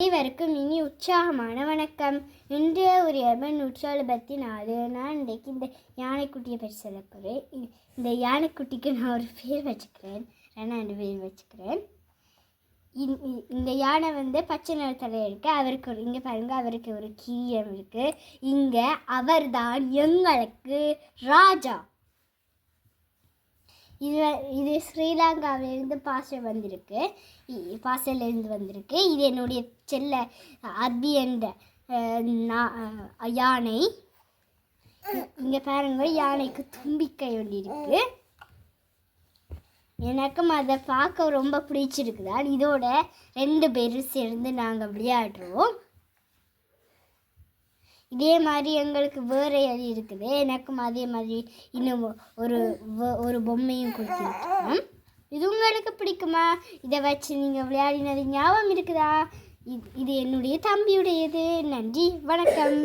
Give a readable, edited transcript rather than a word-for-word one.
அனைவருக்கும் இனி உற்சாகமான வணக்கம். இன்றைய ஒரு 174 நான் இன்றைக்கு இந்த யானைக்குட்டியை பற்றி சொல்ல போகிறேன். இந்த யானைக்குட்டிக்கு நான் ஒரு பேர் வச்சுக்கிறேன், 2 பேர் வச்சுக்கிறேன். இந்த யானை பச்சை நிறத்தில் இருக்குது. அவருக்கு இங்கே பாருங்கள், அவருக்கு ஒரு கிரீடம் இருக்குது. இங்கே அவர் தான் எங்களுக்கு ராஜா. இது ஸ்ரீலங்காவிலிருந்து பாசையிலேருந்து வந்திருக்கு. இது என்னுடைய செல்ல அபி என்ற யானை. இங்கே பாருங்க, யானைக்கு தும்பிக்கை ஒன்று இருக்கு. எனக்கும் அதை பார்க்க ரொம்ப பிடிச்சிருக்குதான். இதோட 2 பேரும் சேர்ந்து நாங்கள் விளையாடுறோம். இதே மாதிரி எங்களுக்கு வேறு எலி இருக்குது. எனக்கும் அதே மாதிரி இன்னும் ஒரு பொம்மையும் கொடுத்துருக்கோம். இது உங்களுக்கு பிடிக்குமா? இதை வச்சு நீங்கள் விளையாடினது ஞாபகம் இருக்குதா? இது என்னுடைய தம்பியுடையது. நன்றி, வணக்கம்.